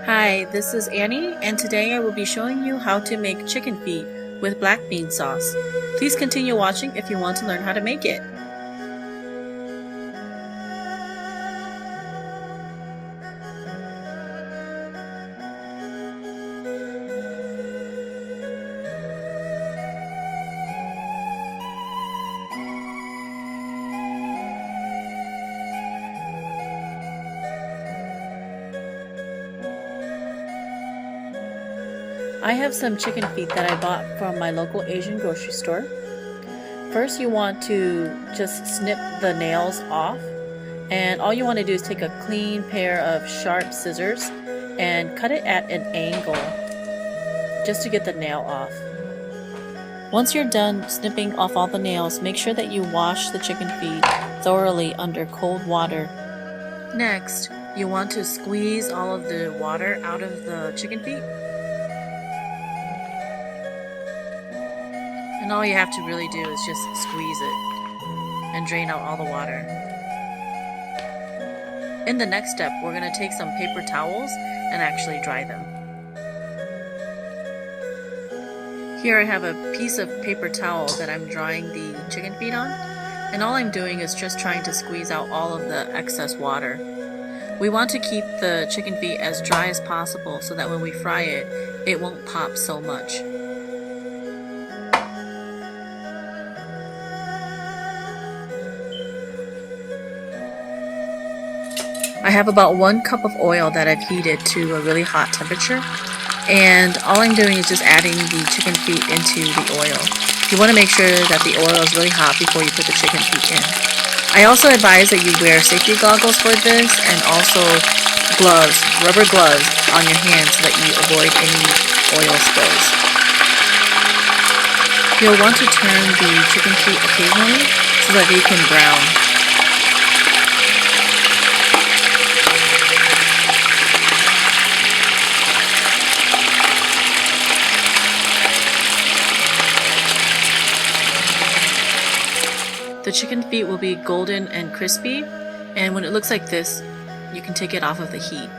Hi, this is Annie, and today I will be showing you how to make chicken feet with black bean sauce. Please continue watching if you want to learn how to make it. I have some chicken feet that I bought from my local Asian grocery store. First, you want to just snip the nails off, and all you want to do is take a clean pair of sharp scissors and cut it at an angle just to get the nail off. Once you're done snipping off all the nails, make sure that you wash the chicken feet thoroughly under cold water. Next, you want to squeeze all of the water out of the chicken feet. And all you have to really do is just squeeze it and drain out all the water. In the next step, we're going to take some paper towels and actually dry them. Here I have a piece of paper towel that I'm drying the chicken feet on, and all I'm doing is just trying to squeeze out all of the excess water. We want to keep the chicken feet as dry as possible so that when we fry it, it won't pop so much. I have about 1 cup of oil that I've heated to a really hot temperature, and all I'm doing is just adding the chicken feet into the oil. You want to make sure that the oil is really hot before you put the chicken feet in. I also advise that you wear safety goggles for this, and also gloves, rubber gloves on your hands so that you avoid any oil spills. You'll want to turn the chicken feet occasionally so that they can brown. The chicken feet will be golden and crispy, and when it looks like this, you can take it off of the heat.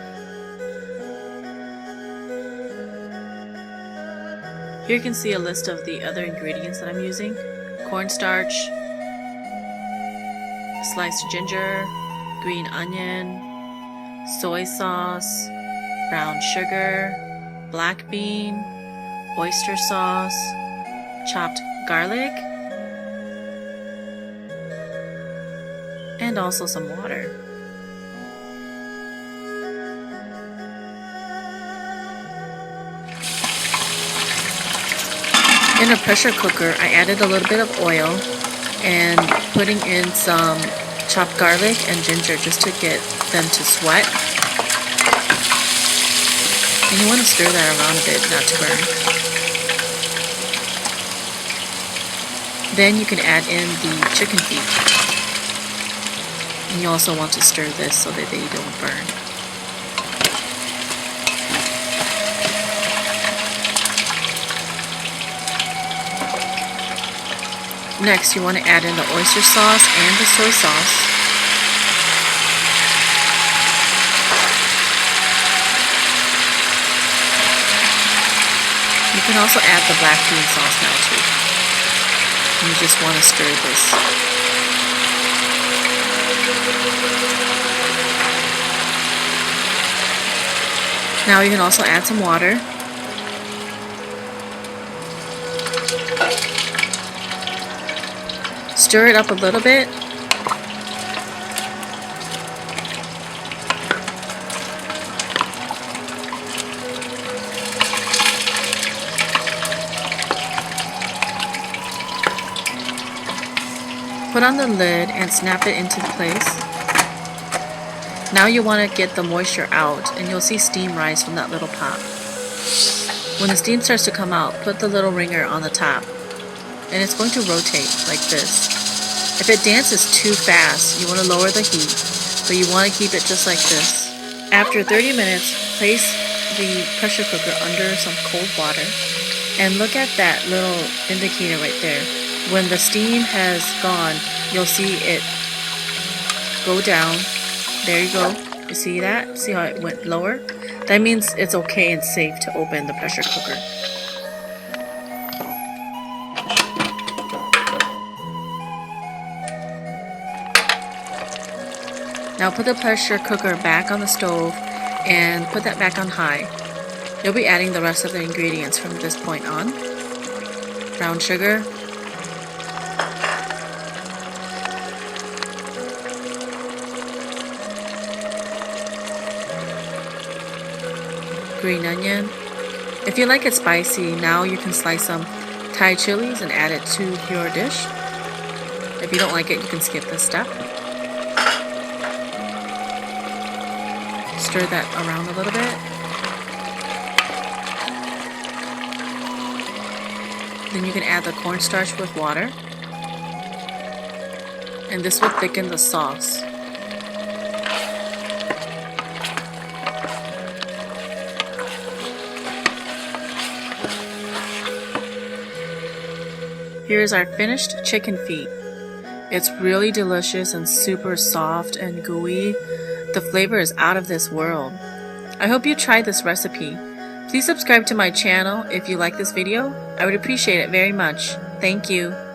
Here you can see a list of the other ingredients that I'm using: cornstarch, sliced ginger, green onion, soy sauce, brown sugar, black bean, oyster sauce, chopped garlic, and also some water. In a pressure cooker, I added a little bit of oil and putting in some chopped garlic and ginger just to get them to sweat. And you want to stir that around a bit not to burn. Then you can add in the chicken feet. And you also want to stir this so that they don't burn. Next, you want to add in the oyster sauce and the soy sauce. You can also add the black bean sauce now too. And you just want to stir this. Now you can also add some water. Stir it up a little bit. Put on the lid and snap it into place. Now you want to get the moisture out, and you'll see steam rise from that little pot. When the steam starts to come out, put the little ringer on the top, and it's going to rotate like this. If it dances too fast, you want to lower the heat, but you want to keep it just like this. After 30 minutes, place the pressure cooker under some cold water, and look at that little indicator right there. When the steam has gone, you'll see it go down. There you go. You see that? See how it went lower? That means it's okay and safe to open the pressure cooker. Now put the pressure cooker back on the stove and put that back on high. You'll be adding the rest of the ingredients from this point on. Brown sugar, green onion. If you like it spicy, now you can slice some Thai chilies and add it to your dish. If you don't like it, you can skip this step. Stir that around a little bit. Then you can add the cornstarch with water. And this will thicken the sauce. Here's our finished chicken feet. It's really delicious and super soft and gooey. The flavor is out of this world. I hope you try this recipe. Please subscribe to my channel if you like this video. I would appreciate it very much. Thank you.